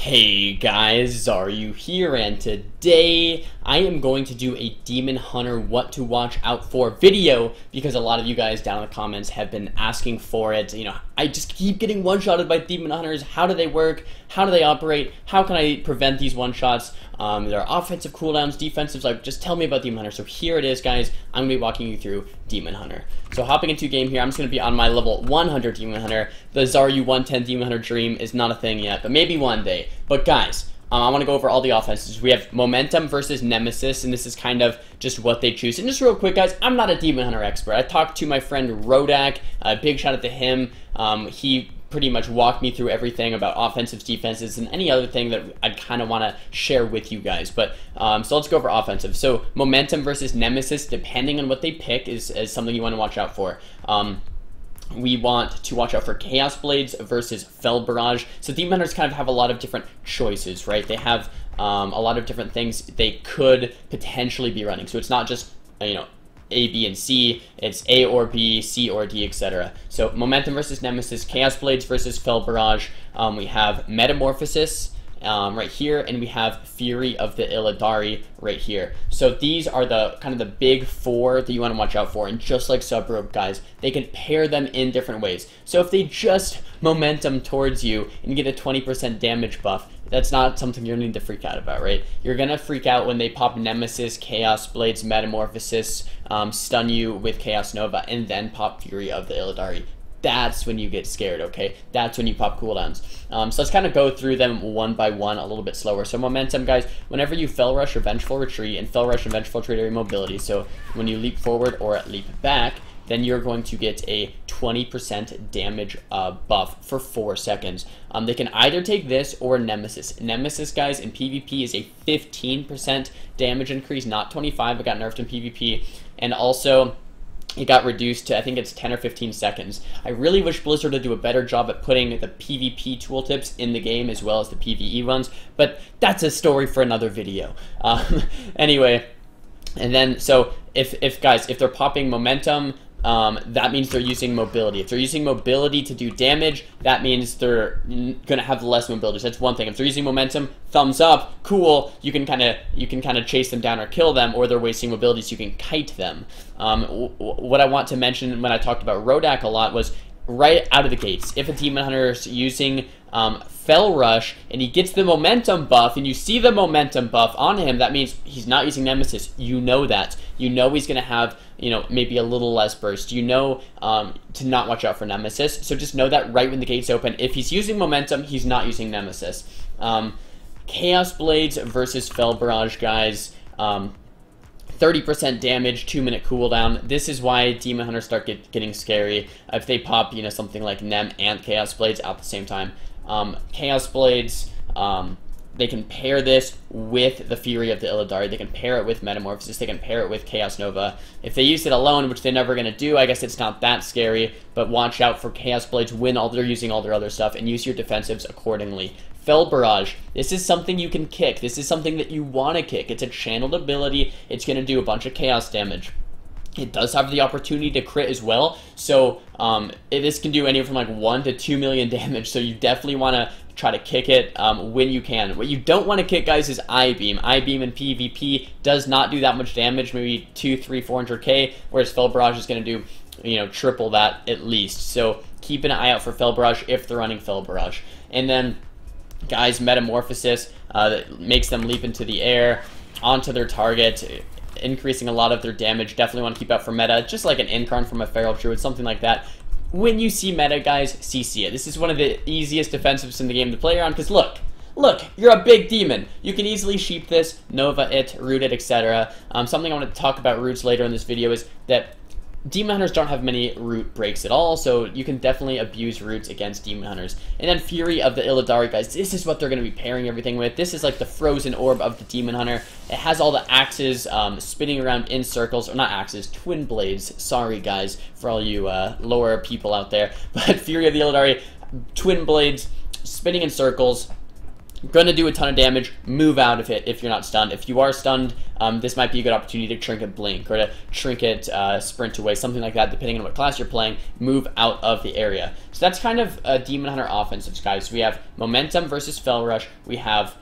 Hey guys, Xaryu here, and today I am going to do a Demon Hunter what to watch out for video because a lot of you guys down in the comments have been asking for it. You know, I just keep getting one-shotted by Demon Hunters. How do they work? How do they operate? How can I prevent these one-shots? There are offensive cooldowns, defensive, like just tell me about Demon Hunter. So here it is, guys. I'm going to be walking you through Demon Hunter. So hopping into game here, I'm just going to be on my level 100 Demon Hunter. The Xaryu 110 Demon Hunter dream is not a thing yet, but maybe one day. But guys, I want to go over all the offenses. We have Momentum versus Nemesis, and this is kind of just what they choose. And just real quick, guys, I'm not a Demon Hunter expert. I talked to my friend Rodak. Big shout out to him. He pretty much walked me through everything about offensives, defenses, and any other thing that I'd kind of want to share with you guys. But so let's go over offensive. So Momentum versus Nemesis, depending on what they pick, is something you want to watch out for. We want to watch out for Chaos Blades versus Fel Barrage. So Demon Hunters kind of have a lot of different choices, right? They have a lot of different things they could potentially be running. So it's not just, you know, A, B, and C. It's A or B, C or D, etc. So Momentum versus Nemesis, Chaos Blades versus Fel Barrage. We have Metamorphosis right here, and we have Fury of the Illidari right here. So these are the kind of the big four that you want to watch out for, and just like Sub-Rope, guys, they can pair them in different ways. So if they just momentum towards you and you get a 20% damage buff, that's not something you're going to need to freak out about, right? You're going to freak out when they pop Nemesis, Chaos Blades, Metamorphosis, stun you with Chaos Nova, and then pop Fury of the Illidari. That's when you get scared, okay? That's when you pop cooldowns. So let's kind of go through them one by one a little bit slower. So Momentum, guys, whenever you Fel Rush or Vengeful Retreat, and Fel Rush and Vengeful Retreat are your mobility, so when you leap forward or leap back, then you're going to get a 20% damage buff for 4 seconds. They can either take this or Nemesis. Nemesis, guys, in PvP is a 15% damage increase, not 25. It got nerfed in PvP. And also, it got reduced to, I think it's 10 or 15 seconds. I really wish Blizzard would do a better job at putting the PvP tooltips in the game as well as the PvE ones, but that's a story for another video. Anyway, and then, so if guys, if they're popping Momentum, that means they're using mobility. If they're using mobility to do damage, that means they're gonna have less mobility. So that's one thing. If they're using momentum, thumbs up, cool. You can kind of chase them down or kill them, or they're wasting mobility, so you can kite them. What I want to mention when I talked about Rodak a lot was right out of the gates. If a Demon Hunter is using Fel Rush and he gets the momentum buff, and you see the momentum buff on him, that means he's not using Nemesis. You know that. You know he's going to have, you know, maybe a little less burst. You know to not watch out for Nemesis. So just know that right when the gates open. If he's using momentum, he's not using Nemesis. Chaos Blades versus Fel Barrage, guys. 30% damage, 2-minute cooldown. This is why Demon Hunters start getting scary if they pop, you know, something like Nem and Chaos Blades at the same time. Chaos Blades, they can pair this with the Fury of the Illidari. They can pair it with Metamorphosis. They can pair it with Chaos Nova. If they use it alone, which they're never going to do, I guess it's not that scary, but watch out for Chaos Blades when they're using all their other stuff, and use your defensives accordingly. Fel Barrage, this is something you can kick. This is something that you want to kick. It's a channeled ability. It's going to do a bunch of chaos damage. It does have the opportunity to crit as well, so this can do anywhere from like 1 to 2 million damage, so you definitely want to try to kick it when you can. What you don't want to kick, guys, is I-Beam. I-Beam in PvP does not do that much damage, maybe 2, 3, 400k, whereas Fel Barrage is going to do, you know, triple that at least. So keep an eye out for Fel Barrage if they're running Fel Barrage. And then, guys, Metamorphosis that makes them leap into the air onto their target, increasing a lot of their damage. Definitely want to keep out for meta, just like an Incarn from a Feral Druid, something like that. When you see meta, guys, CC it. This is one of the easiest defensives in the game to play around, because look, you're a big demon. You can easily sheep this, Nova it, root it, etc. Something I want to talk about roots later in this video is that Demon Hunters don't have many root breaks at all, so you can definitely abuse roots against Demon Hunters. And then Fury of the Illidari, guys, this is what they're going to be pairing everything with. This is like the frozen orb of the Demon Hunter. It has all the axes spinning around in circles, or not axes, twin blades. Sorry, guys, for all you lower people out there. But Fury of the Illidari, twin blades, spinning in circles. Gonna do a ton of damage. Move out of it if you're not stunned. If you are stunned, this might be a good opportunity to Trinket Blink or to Trinket Sprint away, something like that, depending on what class you're playing. Move out of the area. So that's kind of Demon Hunter offensives, guys. We have Momentum versus Fell Rush. We have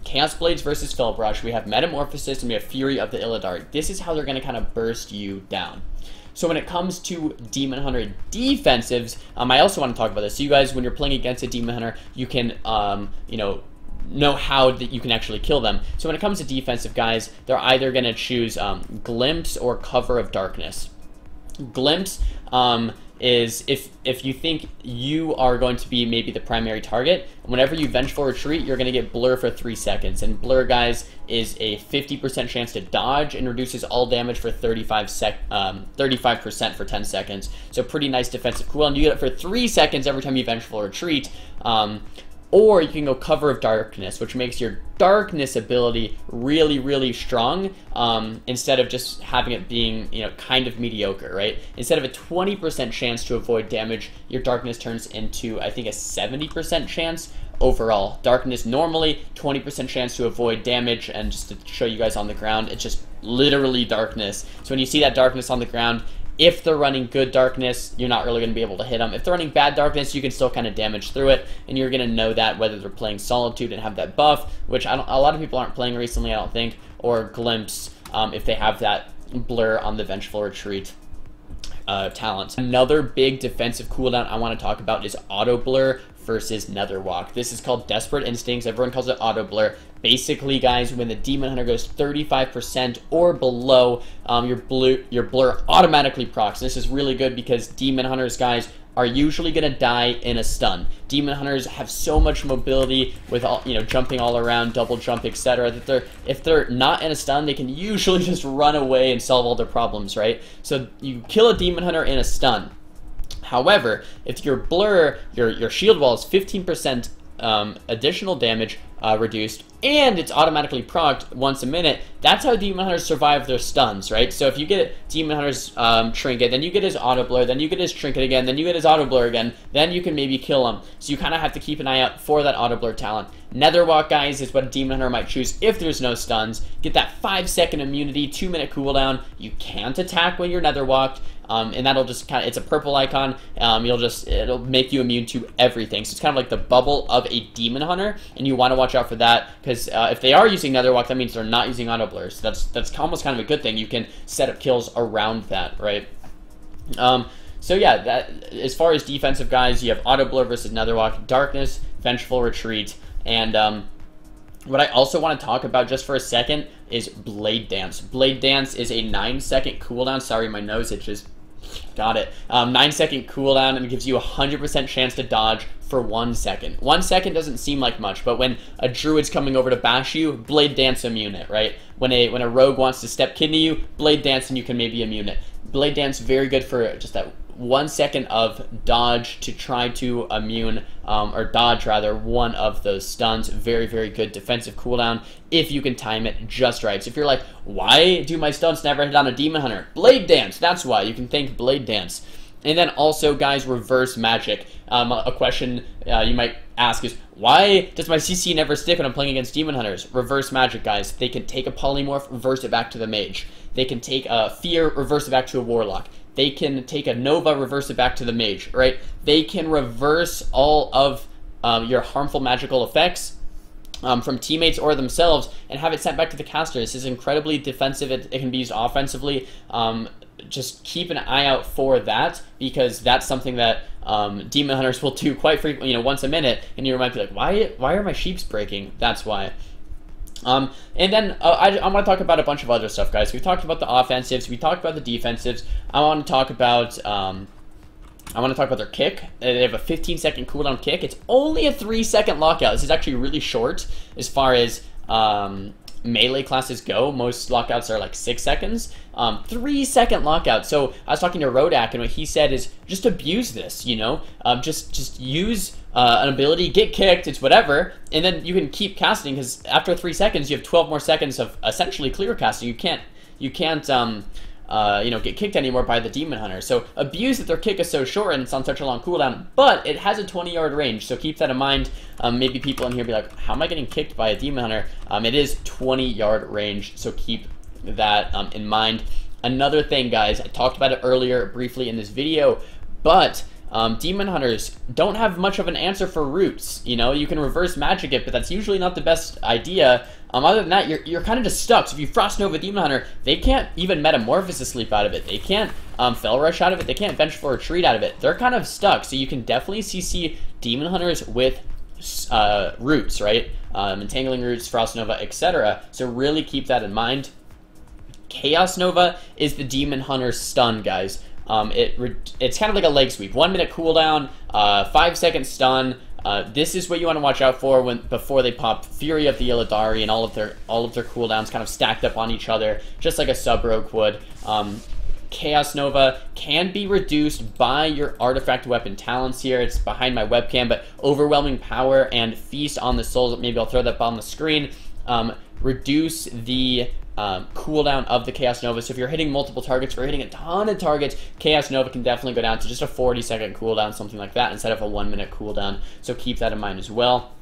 Chaos Blades versus Fell Rush. We have Metamorphosis, and we have Fury of the Illidari. This is how they're going to kind of burst you down. So when it comes to Demon Hunter defensives, I also want to talk about this. So you guys, when you're playing against a Demon Hunter, you can, you know how that you can actually kill them. So when it comes to defensive guys, they're either going to choose Glimpse or Cover of Darkness. Glimpse is if you think you are going to be maybe the primary target, whenever you Vengeful Retreat, you're going to get Blur for 3 seconds. And Blur, guys, is a 50% chance to dodge and reduces all damage for 35% for 10 seconds. So pretty nice defensive cooldown. You get it for 3 seconds every time you Vengeful Retreat. Or you can go Cover of Darkness, which makes your Darkness ability really, really strong, instead of just having it being, you know, kind of mediocre, right? Instead of a 20% chance to avoid damage, your Darkness turns into, I think, a 70% chance overall. Darkness normally, 20% chance to avoid damage, and just to show you guys on the ground, it's just literally Darkness. So when you see that Darkness on the ground, if they're running good Darkness, you're not really going to be able to hit them. If they're running bad Darkness, you can still kind of damage through it, and you're going to know that whether they're playing Solitude and have that buff, which a lot of people aren't playing recently, I don't think, or Glimpse, if they have that Blur on the Vengeful Retreat talent. Another big defensive cooldown I want to talk about is Auto Blur versus Nether Walk. This is called Desperate Instincts. Everyone calls it Auto Blur. Basically, guys, when the Demon Hunter goes 35% or below, your Blur automatically procs. This is really good because Demon Hunters, guys, are usually going to die in a stun. Demon Hunters have so much mobility with all, you know, jumping all around, double jump, etc. that if they're not in a stun, they can usually just run away and solve all their problems, right? So you kill a Demon Hunter in a stun. However, if your Blur, your shield wall is 15% additional damage reduced, and it's automatically procced once a minute, that's how Demon Hunters survive their stuns, right? So if you get Demon Hunter's Trinket, then you get his Auto Blur, then you get his Trinket again, then you get his Auto Blur again, then you can maybe kill him. So you kind of have to keep an eye out for that Auto Blur talent. Netherwalk, guys, is what a Demon Hunter might choose if there's no stuns. Get that 5-second immunity, 2-minute cooldown. You can't attack when you're Netherwalked. And that'll just kind of, it's a purple icon, it'll make you immune to everything. So it's kind of like the bubble of a Demon Hunter, and you want to watch out for that, because if they are using Netherwalk, that means they're not using Auto Blur. So that's almost kind of a good thing. You can set up kills around that, right? So yeah, that as far as defensive guys, you have Auto Blur versus Netherwalk, Darkness, Vengeful Retreat, and what I also want to talk about just for a second is Blade Dance. Blade Dance is a 9-second cooldown. Sorry, my nose itches. Got it. 9-second cooldown, and it gives you a 100% chance to dodge for 1 second. 1 second doesn't seem like much, but when a druid's coming over to bash you, Blade Dance immune it, right? When a rogue wants to step kidney you, Blade Dance and you can maybe immune it. Blade Dance, very good for just that 1 second of dodge to try to immune, or dodge rather, one of those stuns. Very, very good defensive cooldown if you can time it just right. So if you're like, why do my stuns never hit on a Demon Hunter? Blade Dance, that's why. You can thank Blade Dance. And then also, guys, Reverse Magic. A question you might ask is, why does my CC never stick when I'm playing against Demon Hunters? Reverse Magic, guys. They can take a Polymorph, reverse it back to the Mage. They can take a Fear, reverse it back to a Warlock. They can take a Nova, reverse it back to the Mage, right? They can reverse all of your harmful magical effects from teammates or themselves and have it sent back to the caster. This is incredibly defensive. It can be used offensively. Just keep an eye out for that, because that's something that Demon Hunters will do quite frequently, you know, once a minute, and you might be like, why are my sheeps breaking? That's why. And then I want to talk about a bunch of other stuff, guys. We've talked about the offensives, we talked about the defensives. I want to talk about their kick. They have a 15-second cooldown kick. It's only a 3-second lockout. This is actually really short as far as melee classes go. Most lockouts are like 6 seconds. 3-second lockout. So I was talking to Rodak, and what he said is just abuse this, you know? Just use an ability, get kicked, it's whatever, and then you can keep casting, because after 3 seconds you have 12 more seconds of essentially clear casting. You can't get kicked anymore by the Demon Hunter. So abuse that their kick is so short and it's on such a long cooldown, but it has a 20-yard range, so keep that in mind. Maybe people in here be like, how am I getting kicked by a Demon Hunter? It is 20-yard range, so keep that in mind. Another thing, guys, I talked about it earlier briefly in this video, but Demon Hunters don't have much of an answer for roots. You can reverse magic it, but that's usually not the best idea. Other than that, you're kind of just stuck. So if you Frost Nova Demon Hunter, they can't even Metamorphosis Leap out of it. They can't Fell Rush out of it. They can't Vengeful Retreat out of it. They're kind of stuck. So you can definitely CC Demon Hunters with roots, right? Entangling Roots, Frost Nova, etc. So really keep that in mind. Chaos Nova is the Demon Hunter stun, guys. It's kind of like a leg sweep. 1 minute cooldown, 5-second stun. This is what you want to watch out for before they pop Fury of the Illidari, and all of their cooldowns kind of stacked up on each other, just like a sub-rogue would. Chaos Nova can be reduced by your artifact weapon talents here. It's behind my webcam, but Overwhelming Power and Feast on the Souls, maybe I'll throw that on the screen, reduce the cooldown of the Chaos Nova. So if you're hitting multiple targets, if you're hitting a ton of targets, Chaos Nova can definitely go down to just a 40-second cooldown, something like that, instead of a 1 minute cooldown. So keep that in mind as well.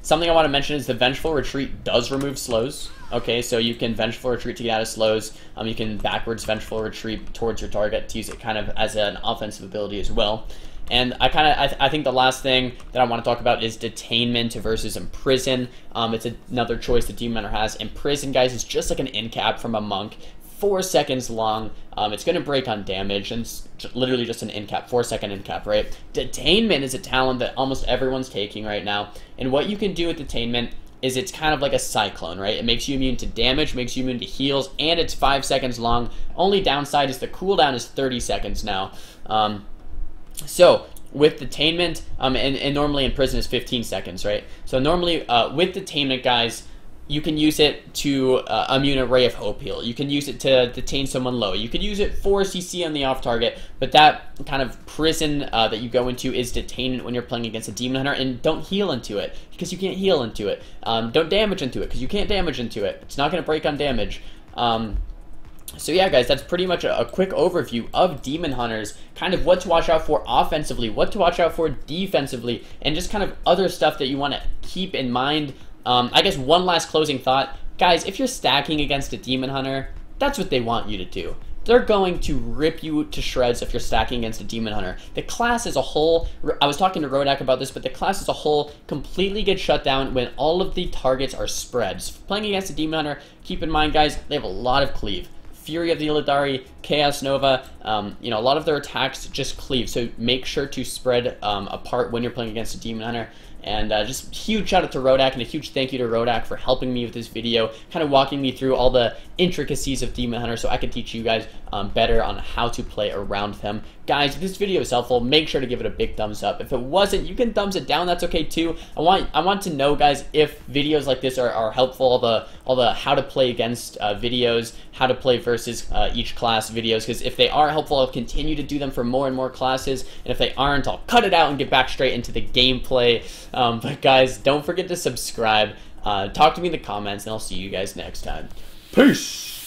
Something I want to mention is the Vengeful Retreat does remove slows. Okay, so you can Vengeful Retreat to get out of slows. You can backwards Vengeful Retreat towards your target to use it kind of as an offensive ability as well. And I think the last thing that I want to talk about is Detainment versus Imprison. It's another choice the Demon Hunter has. Imprison, guys, is just like an in cap from a monk. 4 seconds long. It's going to break on damage, and it's literally just an in cap, 4-second in cap, right? Detainment is a talent that almost everyone's taking right now. And what you can do with Detainment is it's kind of like a cyclone, right? It makes you immune to damage, makes you immune to heals, and it's 5 seconds long. Only downside is the cooldown is 30 seconds now. So with Detainment, and normally Imprison is 15 seconds, right? So normally with Detainment, guys, you can use it to immune a Ray of Hope heal. You can use it to detain someone low. You could use it for CC on the off target, but that kind of prison that you go into is Detainment when you're playing against a Demon Hunter, and don't heal into it, because you can't heal into it. Don't damage into it, because you can't damage into it. It's not going to break on damage. So yeah, guys, that's pretty much a quick overview of Demon Hunters, kind of what to watch out for offensively, what to watch out for defensively, and just kind of other stuff that you want to keep in mind. I guess one last closing thought. Guys, if you're stacking against a Demon Hunter, that's what they want you to do. They're going to rip you to shreds if you're stacking against a Demon Hunter. The class as a whole, I was talking to Rodak about this, but the class as a whole completely gets shut down when all of the targets are spread. So playing against a Demon Hunter, keep in mind, guys, they have a lot of cleave. Fury of the Illidari, Chaos Nova, a lot of their attacks just cleave, so make sure to spread apart when you're playing against a Demon Hunter. And just huge shout out to Rodak, and a huge thank you to Rodak for helping me with this video, kind of walking me through all the intricacies of Demon Hunter so I can teach you guys better on how to play around them. Guys, if this video is helpful, make sure to give it a big thumbs up. If it wasn't, you can thumbs it down, that's okay too. I want to know, guys, if videos like this are helpful, all the how to play against videos, how to play versus each class videos, because if they are helpful, I'll continue to do them for more and more classes, and if they aren't, I'll cut it out and get back straight into the gameplay. But guys, don't forget to subscribe, talk to me in the comments, and I'll see you guys next time. Peace!